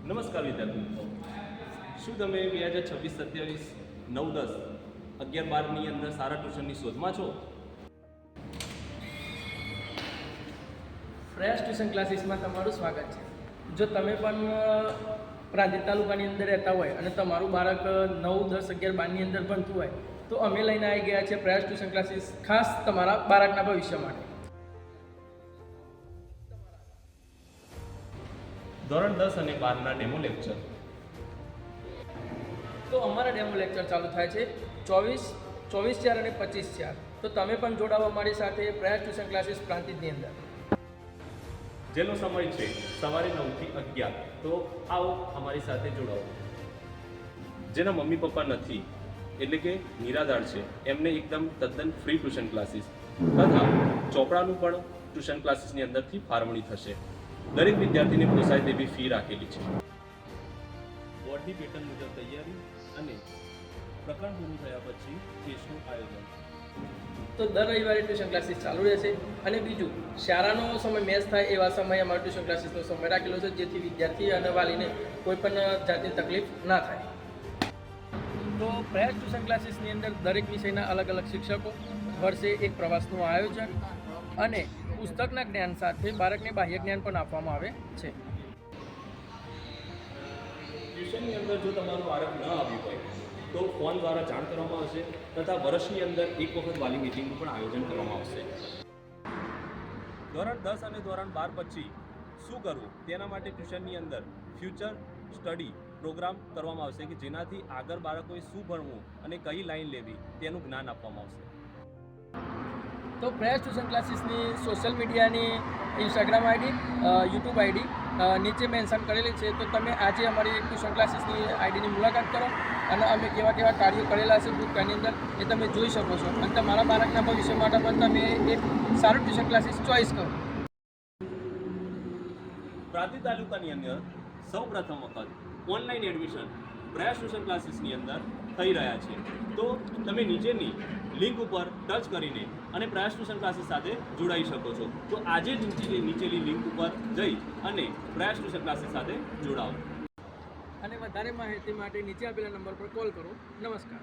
નમસ્કાર વિદ્યાર્થી મિત્રો, શું તમે 2026-27 9-10 11-12ની અંદર સારા ટ્યુશનની શોધમાં છો? ફ્રેશ ટ્યુશન ક્લાસીસમાં તમારું સ્વાગત છે. જો તમે પણ પ્રાંતિજ તાલુકાની અંદર રહેતા હોય અને તમારું બાળક 9, 10, 11, 12ની અંદર ભણતું હોય તો અમે લઈને આવી ગયા છે ફ્રેશ ટ્યુશન ક્લાસીસ ખાસ તમારા બાળકના ભવિષ્ય માટે. ધોરણ 10 અને 12ના ડેમો લેક્ચર. તો અમારા ડેમો લેક્ચર ચાલુ થાય છે 24/4 અને 25/4. તો તમે પણ જોડાવો અમારી સાથે ફ્રેશ ટ્યુશન ક્લાસીસ પ્રાંતિજની અંદર, જેનો સમય છે સવારે 9 થી 11. તો આવો અમારી સાથે જોડાવો. જેના મમ્મી પપ્પા નથી એટલે કે નિરાધાર છે એમને એકદમ તદ્દન ફ્રી ટ્યુશન ક્લાસીસ તથા ચોપડાનું પણ ટ્યુશન ક્લાસીસની અંદરથી ફાળવણી થશે. દરેક વિદ્યાર્થીને પોસાય તેવી ફી રાખેલી છે. બોર્ડની પેટર્ન મુજબ તૈયારી અને પ્રકરણ પૂરું થયા પછી ટેસ્ટનું આયોજન. તો દર રવિવારે ટ્યુશન ક્લાસીસ ચાલુ રહેશે. અને બીજું, શાળાનો સમય મેચ થાય એવા સમયે અમારા ટ્યુશન ક્લાસીસનો સમય રાખેલો છે, જેથી વિદ્યાર્થી અને વાલીને કોઈ પણ જાતની તકલીફ ના થાય. તો ફ્રેશ ટ્યુશન ક્લાસીસની અંદર દરેક વિષયના અલગ અલગ શિક્ષકો, વર્ષે એક પ્રવાસનું આયોજન અને પુસ્તકના જ્ઞાન સાથે બાળકને બાહ્ય જ્ઞાન પણ આપવામાં આવે છે. ટ્યુશનની અંદર જો તમારું બાળક ન આવ્યું હોય તો ફોન દ્વારા જાણ કરવામાં આવશે તથા વર્ષની અંદર એક વખત વાલી મિટિંગનું પણ આયોજન કરવામાં આવશે. ધોરણ 10 અને ધોરણ 12 પછી શું કરવું તેના માટે ટ્યુશનની અંદર ફ્યુચર સ્ટડી પ્રોગ્રામ કરવામાં આવશે કે જેનાથી આગળ બાળકોએ શું ભણવું અને કઈ લાઈન લેવી તેનું જ્ઞાન આપવામાં આવશે. તો ફ્રેશ ટ્યુશન ક્લાસીસની સોશિયલ મીડિયાની ઇન્સ્ટાગ્રામ આઈડી, યુટ્યુબ આઈડી નીચે મેન્શન કરેલી છે. તો તમે આજે અમારી ટ્યુશન ક્લાસીસની આઈડીની મુલાકાત કરો અને અમે કેવા કેવા કાર્યો કરેલા છે ગ્રુપની અંદર એ તમે જોઈ શકો છો. અને તમારા બાળકના ભવિષ્ય માટે પણ તમે એક સારું ટ્યુશન ક્લાસીસ ચોઈસ કરો. પ્રાંતિજ તાલુકાની અંદર સૌ પ્રથમ વખત ઓનલાઈન એડમિશન ફ્રેશ ટ્યુશન ક્લાસીસની અંદર થઈ રહ્યા છે. તો તમે નીચેની લિંક ઉપર ટચ કરીને અને ફ્રેશ ટ્યુશન ક્લાસીસ સાથે જોડાઈ શકો છો. તો આજે જ નીચેની લિંક ઉપર જઈ અને ફ્રેશ ટ્યુશન ક્લાસીસ સાથે જોડાઓ. અને વધારે માહિતી માટે નીચે આપેલા નંબર પર કોલ કરો. નમસ્કાર.